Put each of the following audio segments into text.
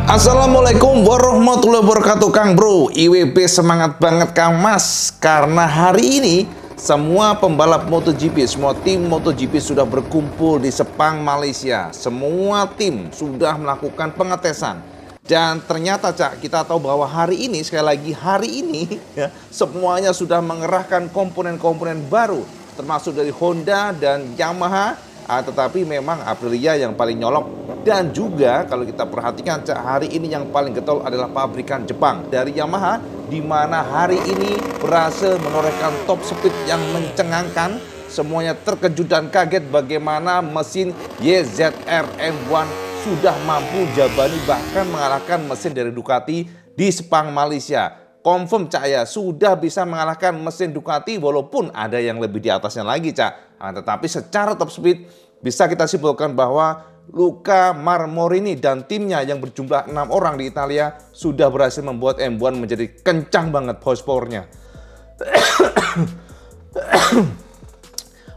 Assalamualaikum warahmatullahi wabarakatuh Kang Bro. IWB semangat banget Kang Mas, karena hari ini semua pembalap MotoGP, semua tim MotoGP sudah berkumpul di Sepang, Malaysia. Semua tim sudah melakukan pengetesan. Dan ternyata Cak, kita tahu bahwa hari ini, sekali lagi hari ini ya, semuanya sudah mengerahkan komponen-komponen baru, termasuk dari Honda dan Yamaha. Tetapi memang Aprilia yang paling nyolok. Dan juga kalau kita perhatikan Cak, hari ini yang paling getol adalah pabrikan Jepang dari Yamaha, di mana hari ini berhasil menorehkan top speed yang mencengangkan. Semuanya terkejut dan kaget bagaimana mesin YZR M1 sudah mampu jabani, bahkan mengalahkan mesin dari Ducati di Sepang, Malaysia. Confirm Cak ya, sudah bisa mengalahkan mesin Ducati walaupun ada yang lebih di atasnya lagi Cak. Tetapi secara top speed bisa kita simpulkan bahwa Luca Marmorini dan timnya yang berjumlah 6 orang di Italia sudah berhasil membuat M1 menjadi kencang banget horsepower-nya.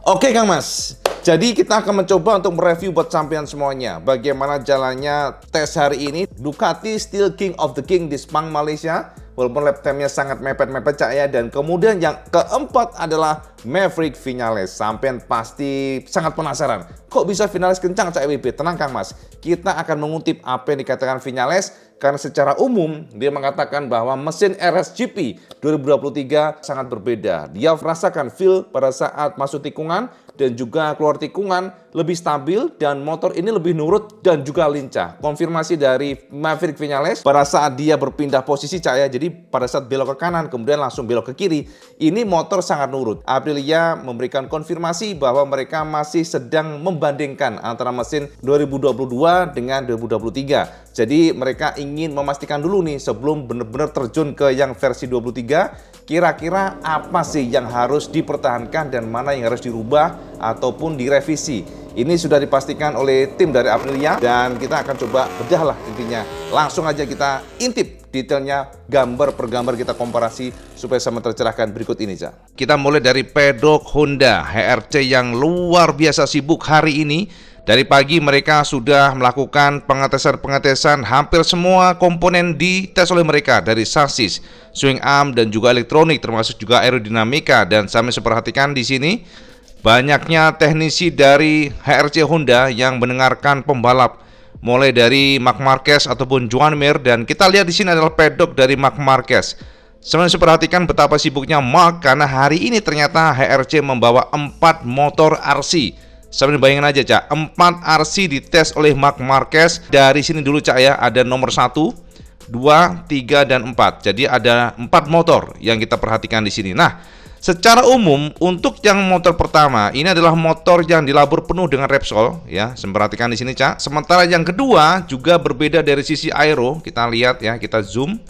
Oke Kang Mas, jadi kita akan mencoba untuk mereview buat sampean semuanya bagaimana jalannya tes hari ini. Ducati still king of the king di Sepang, Malaysia, walaupun lap time-nya sangat mepet-mepet Cak ya. Dan kemudian yang keempat adalah Maverick Vinales. Sampean pasti sangat penasaran, kok bisa Vinales kencang Cak IWB? Tenang Kang Mas, kita akan mengutip apa yang dikatakan Vinales, karena secara umum dia mengatakan bahwa mesin RSGP 2023 sangat berbeda. Dia merasakan feel pada saat masuk tikungan dan juga keluar tikungan lebih stabil, dan motor ini lebih nurut dan juga lincah. Konfirmasi dari Maverick Vinales pada saat dia berpindah posisi Cak ya, jadi pada saat belok ke kanan kemudian langsung belok ke kiri, ini motor sangat nurut. Aprilia memberikan konfirmasi bahwa mereka masih sedang membandingkan antara mesin 2022 dengan 2023. Jadi mereka ingin memastikan dulu nih sebelum benar-benar terjun ke yang versi 23, kira-kira apa sih yang harus dipertahankan dan mana yang harus dirubah ataupun direvisi. Ini sudah dipastikan oleh tim dari Aprilia dan kita akan coba bedah lah intinya. Langsung aja kita intip detailnya, gambar per gambar kita komparasi supaya sama tercerahkan berikut ini Cak. Kita mulai dari pedok Honda HRC yang luar biasa sibuk hari ini. Dari pagi mereka sudah melakukan pengetesan hampir semua komponen dites oleh mereka, dari sasis, swing arm dan juga elektronik, termasuk juga aerodinamika. Dan sampai saya perhatikan di sini banyaknya teknisi dari HRC Honda yang mendengarkan pembalap, mulai dari Marc Marquez ataupun Joan Mir. Dan kita lihat di sini adalah pedok dari Marc Marquez. Sebenarnya saya perhatikan betapa sibuknya Marc, karena hari ini ternyata HRC membawa 4 motor RC. Sambil bayangin aja Cak, 4 RC dites oleh Marc Marquez. Dari sini dulu Cak ya, ada nomor 1, 2, 3, dan 4. Jadi ada 4 motor yang kita perhatikan di sini. Nah, secara umum untuk yang motor pertama ini adalah motor yang dilabur penuh dengan Repsol ya. Saya perhatikan di sini Cak. Sementara yang kedua juga berbeda dari sisi aero. Kita lihat ya, kita zoom.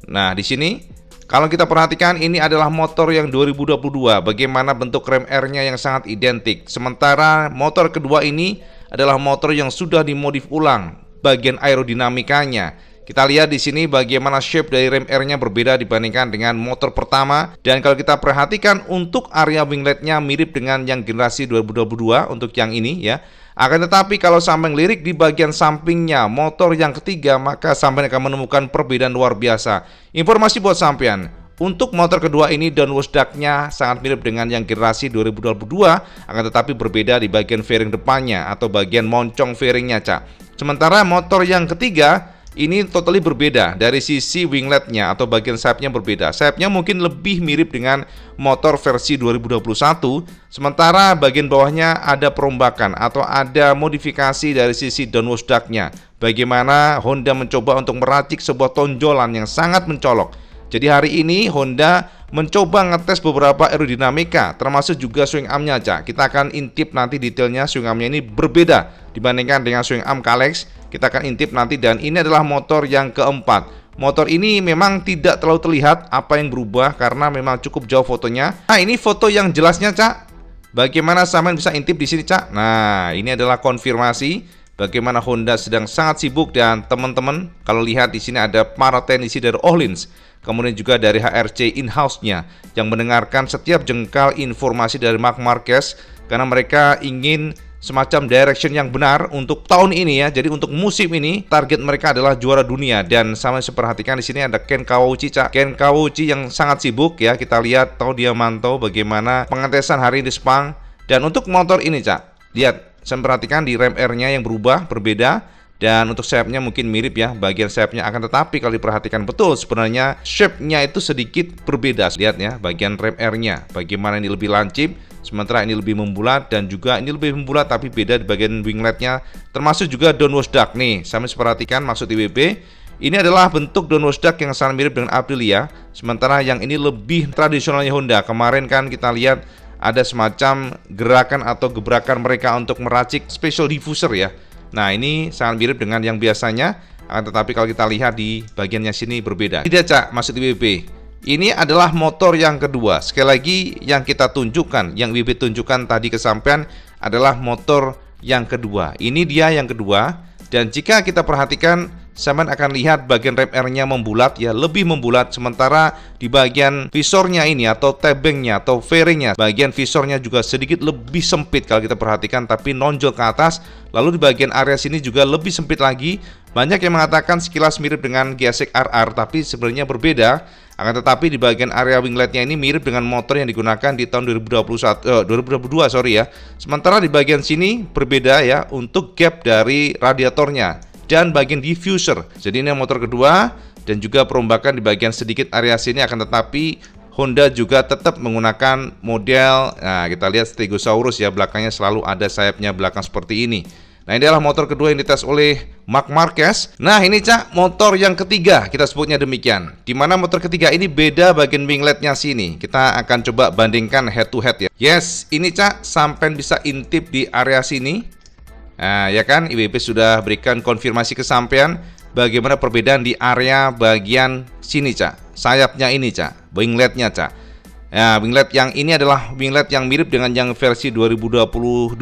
Nah, di sini kalau kita perhatikan ini adalah motor yang 2022. Bagaimana bentuk rem R-nya yang sangat identik. Sementara motor kedua ini adalah motor yang sudah dimodif ulang bagian aerodinamikanya. Kita lihat di sini bagaimana shape dari rem R-nya berbeda dibandingkan dengan motor pertama. Dan kalau kita perhatikan untuk area wingletnya mirip dengan yang generasi 2022 untuk yang ini ya. Akan tetapi kalau sampai ngelirik di bagian sampingnya motor yang ketiga, maka sampai akan menemukan perbedaan luar biasa. Informasi buat sampean, untuk motor kedua ini downwash duct-nya sangat mirip dengan yang generasi 2022, akan tetapi berbeda di bagian fairing depannya atau bagian moncong fairingnya Cak. Sementara motor yang ketiga ini totally berbeda dari sisi wingletnya atau bagian sayapnya berbeda. Sayapnya mungkin lebih mirip dengan motor versi 2021. Sementara bagian bawahnya ada perombakan atau ada modifikasi dari sisi downwash duct-nya. Bagaimana Honda mencoba untuk meracik sebuah tonjolan yang sangat mencolok. Jadi hari ini Honda mencoba ngetes beberapa aerodinamika, termasuk juga swing armnya, Cak. Kita akan intip nanti detailnya. Swing armnya ini berbeda dibandingkan dengan swing arm Kalex. Kita akan intip nanti, dan ini adalah motor yang keempat. Motor ini memang tidak terlalu terlihat apa yang berubah karena memang cukup jauh fotonya. Nah, ini foto yang jelasnya, Cak. Bagaimana Saman bisa intip di sini, Cak? Nah, ini adalah konfirmasi bagaimana Honda sedang sangat sibuk, dan teman-teman kalau lihat di sini ada para teknisi dari Öhlins, kemudian juga dari HRC in-house-nya yang mendengarkan setiap jengkal informasi dari Marc Marquez karena mereka ingin semacam direction yang benar untuk tahun ini ya. Jadi untuk musim ini target mereka adalah juara dunia, dan sama saya perhatikan di sini ada Ken Kawauchi, Cak. Ken Kawauchi yang sangat sibuk ya. Kita lihat tahu dia mantau bagaimana pengetesan hari ini di Sepang. Dan untuk motor ini, Cak, lihat saya perhatikan di rem R-nya yang berubah berbeda. Dan untuk sayapnya mungkin mirip ya, bagian sayapnya, akan tetapi kalau diperhatikan betul sebenarnya shape-nya itu sedikit berbeda. Lihat ya, bagian rem R-nya bagaimana ini lebih lancip, sementara ini lebih membulat, dan juga ini lebih membulat tapi beda di bagian winglet-nya, termasuk juga downwash duct nih. Saya perhatikan maksud IWB, ini adalah bentuk downwash duct yang sangat mirip dengan Aprilia, sementara yang ini lebih tradisionalnya Honda. Kemarin kan kita lihat ada semacam gerakan atau gebrakan mereka untuk meracik special diffuser ya. Nah, ini sangat mirip dengan yang biasanya, tetapi kalau kita lihat di bagiannya sini berbeda. Tidak, Cak, maksud IWB. Ini adalah motor yang kedua. Sekali lagi yang kita tunjukkan, yang IWB tunjukkan tadi ke sampean adalah motor yang kedua. Ini dia yang kedua, dan jika kita perhatikan, sampean akan lihat bagian rem R-nya membulat ya, lebih membulat, sementara di bagian visornya ini atau tebengnya atau fairingnya, bagian visornya juga sedikit lebih sempit kalau kita perhatikan, tapi nonjol ke atas. Lalu di bagian area sini juga lebih sempit lagi. Banyak yang mengatakan sekilas mirip dengan GSX RR, tapi sebenarnya berbeda. Akan tetapi di bagian area wingletnya ini mirip dengan motor yang digunakan di tahun 2022 ya. Sementara di bagian sini berbeda ya untuk gap dari radiatornya dan bagian diffuser. Jadi ini motor kedua, dan juga perombakan di bagian sedikit area sini, akan tetapi Honda juga tetap menggunakan model, nah kita lihat Stegosaurus ya, belakangnya selalu ada sayapnya belakang seperti ini. Nah, ini adalah motor kedua yang dites oleh Marc Marquez. Nah, ini, Cak, motor yang ketiga, kita sebutnya demikian. Dimana motor ketiga ini beda bagian wingletnya sini. Kita akan coba bandingkan head to head ya. Yes, ini, Cak, sampai bisa intip di area sini. Nah, ya kan, IWB sudah berikan konfirmasi ke sampean bagaimana perbedaan di area bagian sini, Cak. Sayapnya ini, Cak, wingletnya, Cak. Nah, winglet yang ini adalah winglet yang mirip dengan yang versi 2022,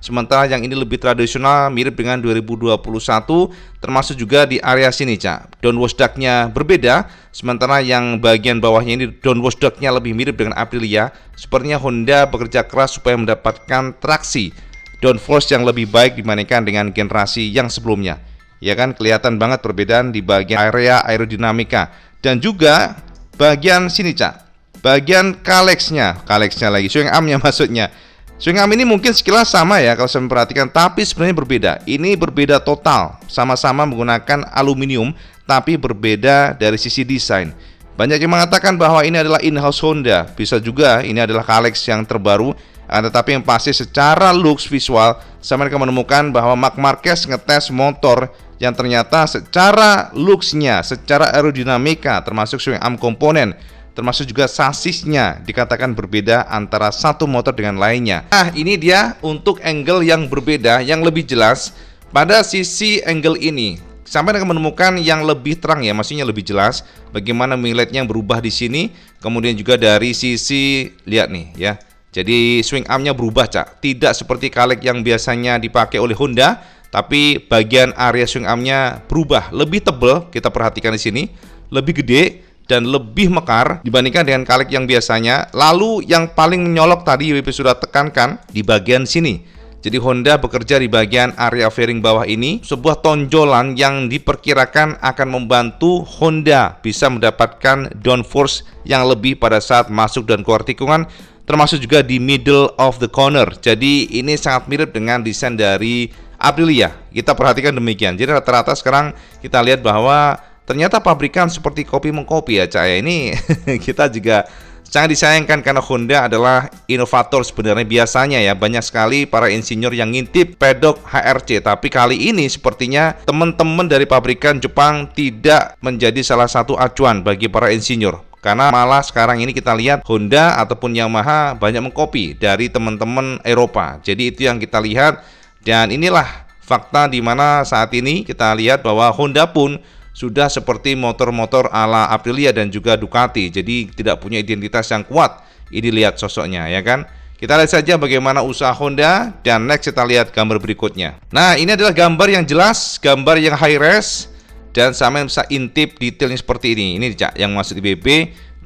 sementara yang ini lebih tradisional mirip dengan 2021, termasuk juga di area sini, Cak. Downwash duct-nya berbeda, sementara yang bagian bawahnya ini downwash duct-nya lebih mirip dengan Aprilia. Sepertinya Honda bekerja keras supaya mendapatkan traksi downforce yang lebih baik dibandingkan dengan generasi yang sebelumnya. Ya kan, kelihatan banget perbedaan di bagian area aerodinamika, dan juga bagian sini, Cak. Bagian Kalex-nya lagi, swing arm-nya maksudnya. Swing arm ini mungkin sekilas sama ya kalau saya memperhatikan, tapi sebenarnya berbeda. Ini berbeda total, sama-sama menggunakan aluminium, tapi berbeda dari sisi desain. Banyak yang mengatakan bahwa ini adalah in-house Honda, bisa juga ini adalah Kalex yang terbaru. Tetapi yang pasti secara looks visual, saya mereka menemukan bahwa Marc Marquez ngetes motor yang ternyata secara looks-nya, secara aerodinamika, termasuk swing arm komponen, termasuk juga sasisnya, dikatakan berbeda antara satu motor dengan lainnya. Nah, ini dia untuk angle yang berbeda, yang lebih jelas. Pada sisi angle ini, sampai akan menemukan yang lebih terang ya, maksudnya lebih jelas bagaimana wingletnya yang berubah di sini. Kemudian juga dari sisi, lihat nih ya, jadi swing armnya berubah, Cak. Tidak seperti Kalex yang biasanya dipakai oleh Honda, tapi bagian area swing armnya berubah, lebih tebal. Kita perhatikan di sini, lebih gede dan lebih mekar dibandingkan dengan Kalex yang biasanya. Lalu yang paling menyolok tadi WP sudah tekankan di bagian sini. Jadi Honda bekerja di bagian area fairing bawah ini, sebuah tonjolan yang diperkirakan akan membantu Honda bisa mendapatkan downforce yang lebih pada saat masuk dan keluar tikungan, termasuk juga di middle of the corner. Jadi ini sangat mirip dengan desain dari Aprilia. Kita perhatikan demikian. Jadi rata-rata sekarang kita lihat bahwa ternyata pabrikan seperti kopi mengkopi ya, Cak. Ini kita juga Sangat disayangkan karena Honda adalah inovator sebenarnya. Biasanya ya banyak sekali para insinyur yang ngintip pedok HRC, tapi kali ini sepertinya teman-teman dari pabrikan Jepang tidak menjadi salah satu acuan bagi para insinyur. Karena malah sekarang ini kita lihat Honda ataupun Yamaha banyak mengkopi dari teman-teman Eropa. Jadi itu yang kita lihat, dan inilah fakta di mana saat ini kita lihat bahwa Honda pun sudah seperti motor-motor ala Aprilia dan juga Ducati, jadi tidak punya identitas yang kuat. Ini lihat sosoknya ya kan. Kita lihat saja bagaimana usaha Honda, dan next kita lihat gambar berikutnya. Nah, ini adalah gambar yang jelas, gambar yang high res, dan sama yang bisa intip detailnya seperti ini. Ini yang masuk di BB.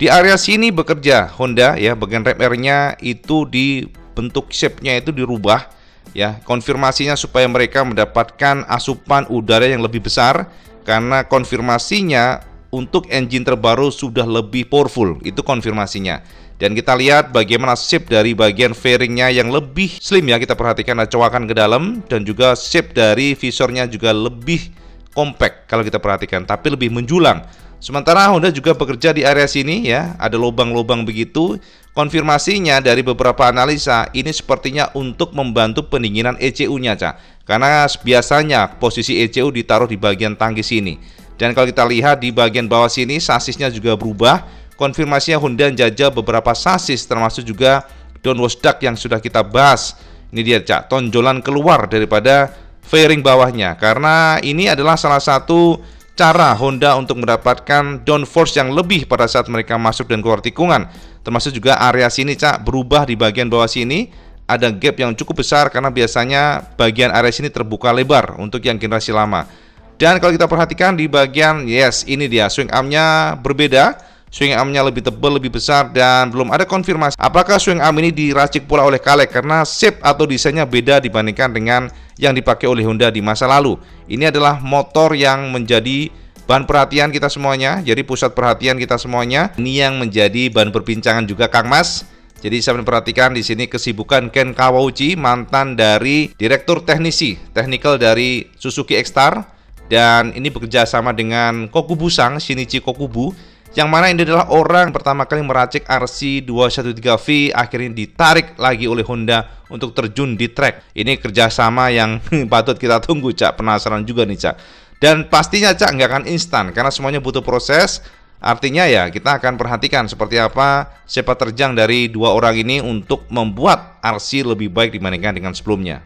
Di area sini bekerja Honda ya, bagian rem airnya itu dibentuk shape-nya itu dirubah ya, konfirmasinya supaya mereka mendapatkan asupan udara yang lebih besar. Karena konfirmasinya untuk engine terbaru sudah lebih powerful, itu konfirmasinya. Dan kita lihat bagaimana shape dari bagian fairingnya yang lebih slim ya, kita perhatikan ada cowakan ke dalam, dan juga shape dari visornya juga lebih compact kalau kita perhatikan, tapi lebih menjulang. Sementara Honda juga bekerja di area sini ya, ada lubang-lubang begitu. Konfirmasinya dari beberapa analisa ini sepertinya untuk membantu pendinginan ECU-nya, Cak. Karena biasanya posisi ECU ditaruh di bagian tangki sini. Dan kalau kita lihat di bagian bawah sini sasisnya juga berubah. Konfirmasinya Honda jajal beberapa sasis, termasuk juga downwash duct yang sudah kita bahas. Ini dia, Cak, tonjolan keluar daripada fairing bawahnya. Karena ini adalah salah satu cara Honda untuk mendapatkan downforce yang lebih pada saat mereka masuk dan keluar tikungan. Termasuk juga area sini, Cak, berubah di bagian bawah sini. Ada gap yang cukup besar karena biasanya bagian area sini terbuka lebar untuk yang generasi lama. Dan kalau kita perhatikan di bagian, yes, ini dia, swing armnya berbeda. Swing armnya lebih tebal, lebih besar, dan belum ada konfirmasi apakah swing arm ini diracik pula oleh Kalek, karena shape atau desainnya beda dibandingkan dengan yang dipakai oleh Honda di masa lalu. Ini adalah motor yang menjadi bahan perhatian kita semuanya, jadi pusat perhatian kita semuanya. Ini yang menjadi bahan perbincangan juga, Kang Mas. Jadi saya perhatikan di sini kesibukan Ken Kawauchi, mantan dari direktur technical dari Suzuki X-Star, dan ini bekerja sama dengan Kokubu-san, Shinichi Kokubu, yang mana ini adalah orang pertama kali meracik RC213V, akhirnya ditarik lagi oleh Honda untuk terjun di track. Ini kerjasama yang patut kita tunggu, Cak. Penasaran juga nih, Cak. Dan pastinya, Cak, nggak akan instan karena semuanya butuh proses. Artinya ya kita akan perhatikan seperti apa sepak terjang dari dua orang ini untuk membuat RC lebih baik dibandingkan dengan sebelumnya.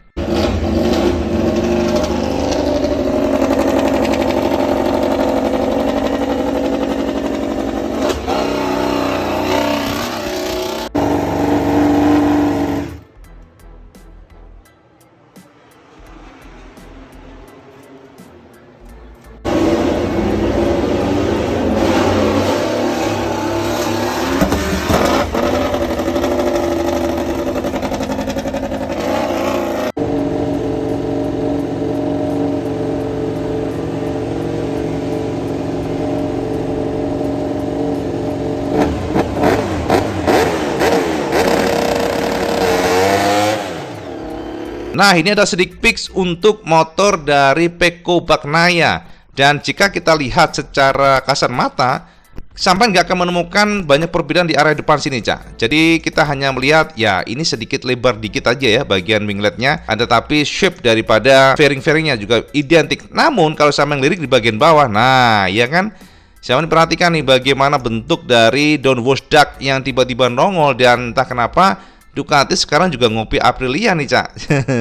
Nah, ini ada sedikit pics untuk motor dari Pecco Bagnaia. Dan jika kita lihat secara kasat mata, sampai nggak akan menemukan banyak perbedaan di area depan sini, Cak. Jadi kita hanya melihat, ya ini sedikit lebar dikit aja ya bagian wingletnya. Tetapi shape daripada fairing-fairingnya juga identik. Namun kalau sama yang lirik di bagian bawah, nah ya kan, saya perhatikan nih bagaimana bentuk dari downwash duct yang tiba-tiba nongol. Dan entah kenapa Ducati sekarang juga ngopi Aprilia nih, Cak.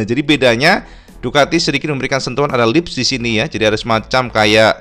Jadi bedanya Ducati sedikit memberikan sentuhan, ada lips di sini ya. Jadi ada semacam kayak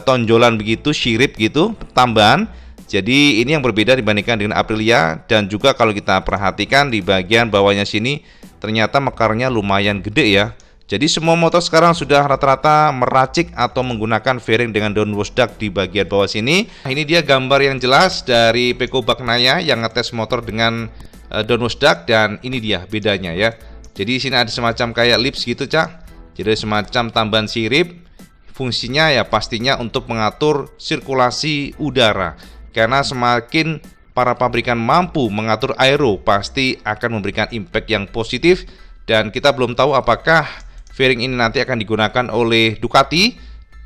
tonjolan begitu, sirip gitu, tambahan. Jadi ini yang berbeda dibandingkan dengan Aprilia. Dan juga kalau kita perhatikan di bagian bawahnya sini, ternyata mekarnya lumayan gede ya. Jadi semua motor sekarang sudah rata-rata meracik atau menggunakan fairing dengan downwash duct di bagian bawah sini. Ini dia gambar yang jelas dari Pecco Bagnaia yang ngetes motor dengan downwash duct, dan ini dia bedanya ya. Jadi di sini ada semacam kayak lips gitu, Cak. Jadi semacam tambahan sirip. Fungsinya ya pastinya untuk mengatur sirkulasi udara. Karena semakin para pabrikan mampu mengatur aero, pasti akan memberikan impact yang positif. Dan kita belum tahu apakah fairing ini nanti akan digunakan oleh Ducati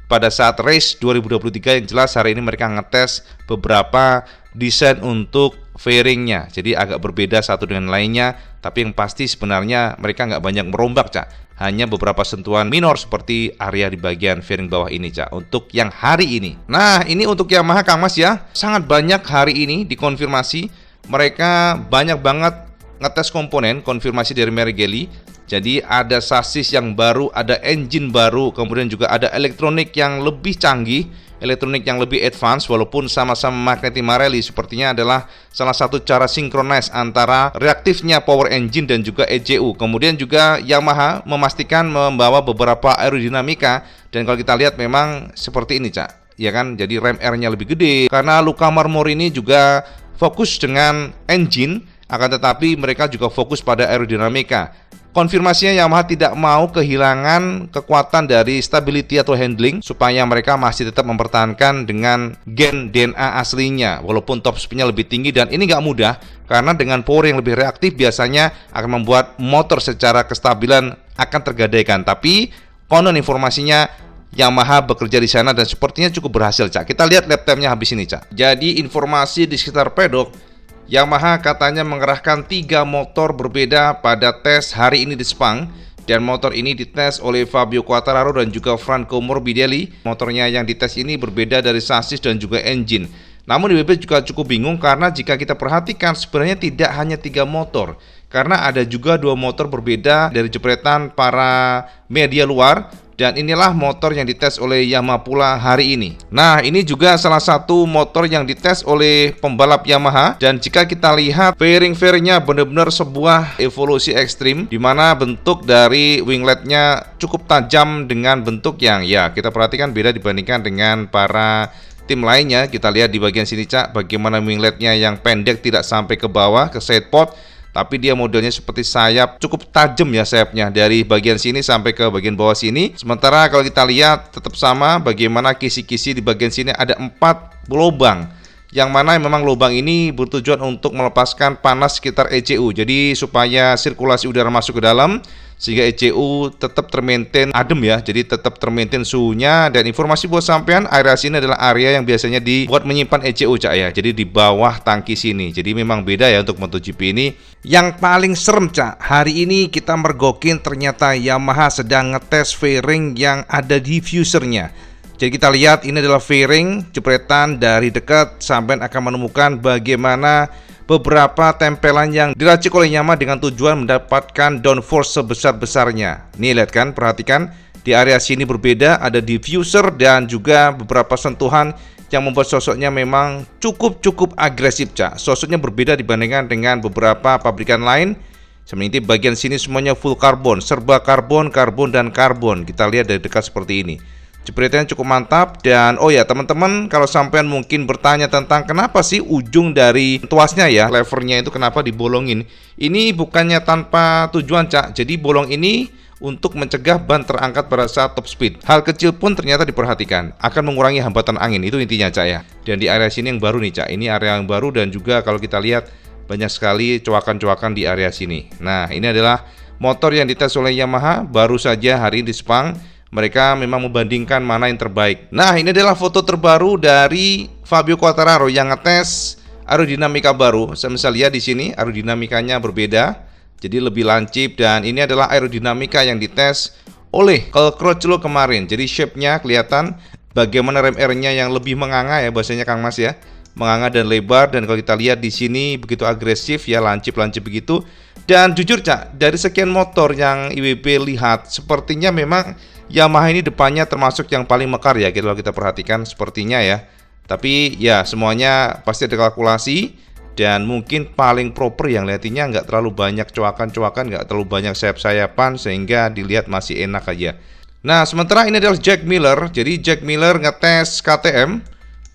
pada saat race 2023. Yang jelas hari ini mereka ngetes beberapa desain untuk fairingnya, jadi agak berbeda satu dengan lainnya. Tapi yang pasti sebenarnya mereka nggak banyak merombak, Cak. Hanya beberapa sentuhan minor seperti area di bagian fairing bawah ini, Cak, untuk yang hari ini. Nah, ini untuk Yamaha, Kang Mas ya, sangat banyak hari ini dikonfirmasi. Mereka banyak banget ngetes komponen, konfirmasi dari Meregeli. Jadi ada sasis yang baru, ada engine baru, kemudian juga ada elektronik yang lebih canggih, elektronik yang lebih advance, walaupun sama-sama Magneti Marelli. Sepertinya adalah salah satu cara synchronize antara reaktifnya power engine dan juga ECU. Kemudian juga Yamaha memastikan membawa beberapa aerodinamika, dan kalau kita lihat memang seperti ini, Cak, ya kan, jadi rem R-nya lebih gede karena Luca Marmor ini juga fokus dengan engine, akan tetapi mereka juga fokus pada aerodinamika. Konfirmasinya Yamaha tidak mau kehilangan kekuatan dari stability atau handling, supaya mereka masih tetap mempertahankan dengan gen DNA aslinya, walaupun top speednya lebih tinggi. Dan ini nggak mudah, karena dengan power yang lebih reaktif biasanya akan membuat motor secara kestabilan akan tergadaikan. Tapi konon informasinya Yamaha bekerja di sana dan sepertinya cukup berhasil, Cak. Kita lihat lap time-nya habis ini, Cak. Jadi informasi di sekitar pedok, Yamaha katanya mengerahkan 3 motor berbeda pada tes hari ini di Sepang, dan motor ini dites oleh Fabio Quartararo dan juga Franco Morbidelli. Motornya yang dites ini berbeda dari sasis dan juga engine. Namun IWB juga cukup bingung karena jika kita perhatikan sebenarnya tidak hanya 3 motor, karena ada juga 2 motor berbeda dari jepretan para media luar. Dan inilah motor yang dites oleh Yamaha pula hari ini. Nah, ini juga salah satu motor yang dites oleh pembalap Yamaha. Dan jika kita lihat fairing-fairingnya benar-benar sebuah evolusi ekstrim, di mana bentuk dari wingletnya cukup tajam dengan bentuk yang ya kita perhatikan beda dibandingkan dengan para tim lainnya. Kita lihat di bagian sini, Cak, bagaimana wingletnya yang pendek tidak sampai ke bawah ke sidepod, tapi dia modelnya seperti sayap, cukup tajam ya sayapnya dari bagian sini sampai ke bagian bawah sini. Sementara kalau kita lihat tetap sama, bagaimana kisi-kisi di bagian sini ada 4 lubang, yang mana memang lubang ini bertujuan untuk melepaskan panas sekitar ECU, jadi supaya sirkulasi udara masuk ke dalam, sehingga ECU tetap termaintain adem ya, jadi tetap termaintain suhunya. Dan informasi buat sampean, area sini adalah area yang biasanya dibuat menyimpan ECU, Cak ya, jadi di bawah tangki sini. Jadi memang beda ya untuk MotoGP ini. Yang paling serem, Cak, hari ini kita mergokin ternyata Yamaha sedang ngetes fairing yang ada diffusernya. Jadi kita lihat ini adalah fairing jepretan dari dekat, sampai akan menemukan bagaimana beberapa tempelan yang diracik oleh Yamaha dengan tujuan mendapatkan downforce sebesar-besarnya. Nih lihat kan, perhatikan di area sini berbeda, ada diffuser dan juga beberapa sentuhan yang membuat sosoknya memang cukup agresif, Cak. Sosoknya berbeda dibandingkan dengan beberapa pabrikan lain. Seperti bagian sini semuanya full karbon, serba karbon, dan karbon. Kita lihat dari dekat seperti ini. Jepretannya cukup mantap. Dan oh ya teman-teman, kalau sampean mungkin bertanya tentang kenapa sih ujung dari tuasnya ya, levernya itu kenapa dibolongin, ini bukannya tanpa tujuan, Cak. Jadi bolong ini untuk mencegah ban terangkat pada saat top speed. Hal kecil pun ternyata diperhatikan, akan mengurangi hambatan angin, itu intinya, Cak ya. Dan di area sini yang baru nih, Cak, ini area yang baru, dan juga kalau kita lihat banyak sekali coakan-coakan di area sini. Nah, ini adalah motor yang dites oleh Yamaha baru saja hari ini di Sepang. Mereka memang membandingkan mana yang terbaik. Nah, ini adalah foto terbaru dari Fabio Quartararo yang ngetes aerodinamika baru. Saya bisa lihat di sini aerodinamikanya berbeda, jadi lebih lancip. Dan ini adalah aerodinamika yang dites oleh Cal Crutchlow kemarin. Jadi shape-nya kelihatan bagaimana rem R-nya yang lebih menganga ya, bahasanya Kang Mas ya, menganga dan lebar. Dan kalau kita lihat di sini begitu agresif ya, lancip begitu. Dan jujur, Cak, dari sekian motor yang IWB lihat, sepertinya memang Yamaha ini depannya termasuk yang paling mekar ya, kalau kita perhatikan sepertinya ya. Tapi ya semuanya pasti ada kalkulasi, dan mungkin paling proper yang lihatnya nggak terlalu banyak coakan-coakan, nggak terlalu banyak sayap-sayapan, sehingga dilihat masih enak aja. Nah, sementara ini adalah Jack Miller. Jadi Jack Miller ngetes KTM,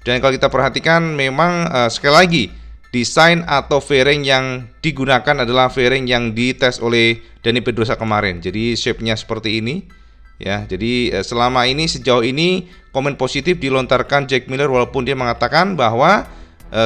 dan kalau kita perhatikan memang sekali lagi desain atau fairing yang digunakan adalah fairing yang dites oleh Dani Pedrosa kemarin. Jadi shape-nya seperti ini. Ya, jadi selama ini sejauh ini komen positif dilontarkan Jack Miller, walaupun dia mengatakan bahwa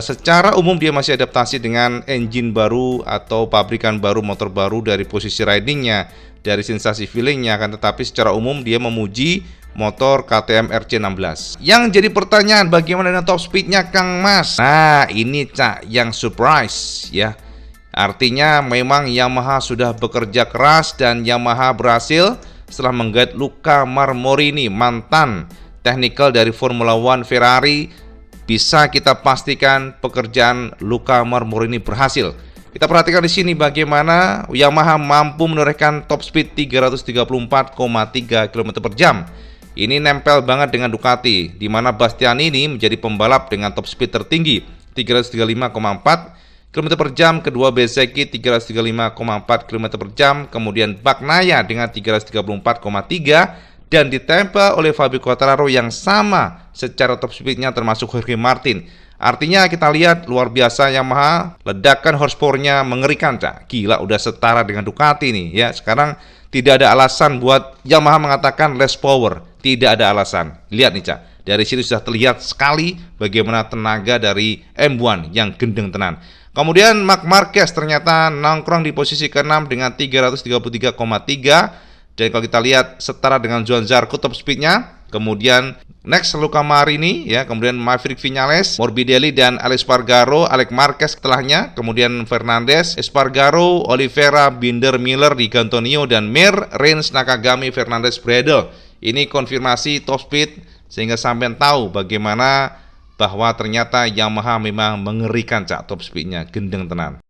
secara umum dia masih adaptasi dengan engine baru atau pabrikan baru, motor baru, dari posisi ridingnya, dari sensasi feelingnya, kan, tetapi secara umum dia memuji motor KTM RC16. Yang jadi pertanyaan, bagaimana dengan top speednya Kang Mas? Nah, ini Cak yang surprise ya. Artinya memang Yamaha sudah bekerja keras dan Yamaha berhasil setelah menggait Luca Marmorini, mantan technical dari Formula One Ferrari. Bisa kita pastikan pekerjaan Luca Marmorini berhasil. Kita perhatikan di sini bagaimana Yamaha mampu menorehkan top speed 334,3 km per jam. Ini nempel banget dengan Ducati, di mana Bastianini menjadi pembalap dengan top speed tertinggi 335,4 km per jam, kedua Bezzecchi 335,4 km per jam, kemudian Bagnaia dengan 334,3, dan ditempel oleh Fabio Quartararo yang sama secara top speednya termasuk Jorge Martin. Artinya kita lihat luar biasa Yamaha, ledakan horsepower-nya mengerikan Cak. Gila, udah setara dengan Ducati nih ya. Sekarang tidak ada alasan buat Yamaha mengatakan less power, tidak ada alasan. Lihat nih Cak, dari sini sudah terlihat sekali bagaimana tenaga dari M1 yang gendeng tenan. Kemudian Marc Marquez ternyata nongkrong di posisi ke-6 dengan 333,3, dan kalau kita lihat setara dengan Johann Zarco top speednya. Kemudian next Luca Marini ya, kemudian Maverick Viñales, Morbidelli dan Alex Espargaro, Alex Marquez setelahnya, kemudian Fernandez, Espargaro, Oliveira, Binder, Miller, Di Antonio dan Mir, Rins, Nakagami, Fernandez, Bredel. Ini konfirmasi top speed sehingga sampai tahu bagaimana bahwa ternyata Yamaha memang mengerikan Cak, top speednya gendeng tenan.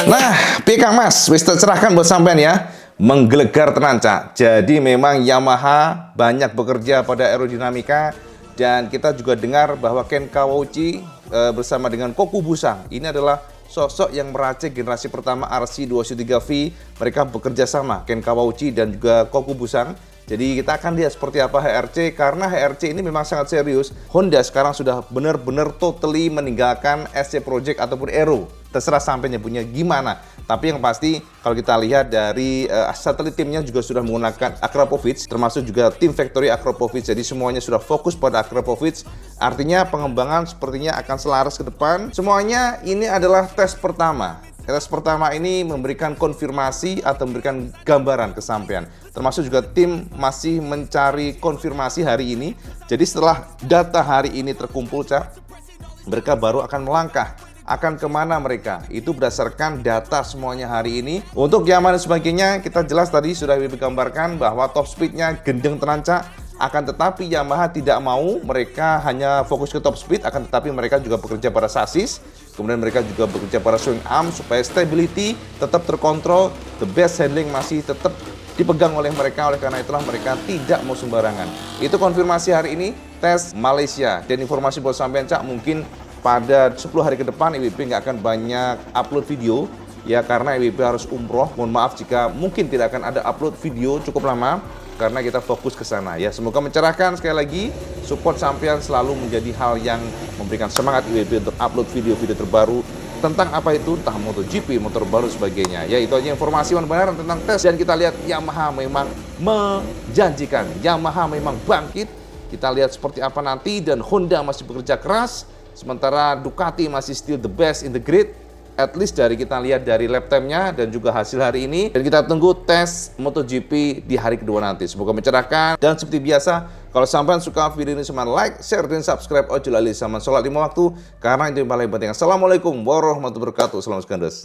Nah, Kang Mas, wis tercerahkan buat sampean ya. Menggelegar tenan Cak. Jadi memang Yamaha banyak bekerja pada aerodinamika, dan kita juga dengar bahwa Ken Kawauchi bersama dengan Koku Busang ini adalah sosok yang meracik generasi pertama RC213V. Mereka bekerja sama, Ken Kawauchi dan juga Koku Busang. Jadi kita akan lihat seperti apa HRC, karena HRC ini memang sangat serius. Honda sekarang sudah benar-benar totally meninggalkan SC Project ataupun Aero. Terserah sampai nyebutnya gimana. Tapi yang pasti kalau kita lihat dari satelit timnya juga sudah menggunakan Akrapovic, termasuk juga tim factory Akrapovic. Jadi semuanya sudah fokus pada Akrapovic. Artinya pengembangan sepertinya akan selaras ke depan. Semuanya ini adalah tes pertama. Tes pertama ini memberikan konfirmasi atau memberikan gambaran kesampaian. Termasuk juga tim masih mencari konfirmasi hari ini. Jadi setelah data hari ini terkumpul Cak, mereka baru akan melangkah. Akan kemana mereka? Itu berdasarkan data semuanya hari ini. Untuk Yamaha dan sebagainya, kita jelas tadi sudah digambarkan bahwa top speednya gendeng tenan Cak. Akan tetapi Yamaha tidak mau mereka hanya fokus ke top speed, akan tetapi mereka juga bekerja pada sasis. Kemudian mereka juga bekerja pada swing arm supaya stability tetap terkontrol, the best handling masih tetap dipegang oleh mereka. Oleh karena itulah mereka tidak mau sembarangan. Itu konfirmasi hari ini tes Malaysia. Dan informasi buat sampean Cak, mungkin pada 10 hari ke depan IWP nggak akan banyak upload video ya, karena IWP harus umroh. Mohon maaf jika mungkin tidak akan ada upload video cukup lama karena kita fokus ke sana ya. Semoga mencerahkan. Sekali lagi support sampean selalu menjadi hal yang memberikan semangat IWP untuk upload video-video terbaru tentang apa itu, entah MotoGP, motor baru sebagainya ya. Itu aja informasi yang benar tentang tes, dan kita lihat Yamaha memang menjanjikan, Yamaha memang bangkit. Kita lihat seperti apa nanti, dan Honda masih bekerja keras. Sementara Ducati masih still the best in the grid, at least dari kita lihat dari lap time-nya dan juga hasil hari ini. Dan kita tunggu tes MotoGP di hari kedua nanti. Semoga mencerahkan. Dan seperti biasa, kalau sampai suka video ini, semangat like, share, dan subscribe. Ojo lali sama sholat 5 waktu, karena itu yang paling penting. Assalamualaikum warahmatullahi wabarakatuh. Salam sekandos.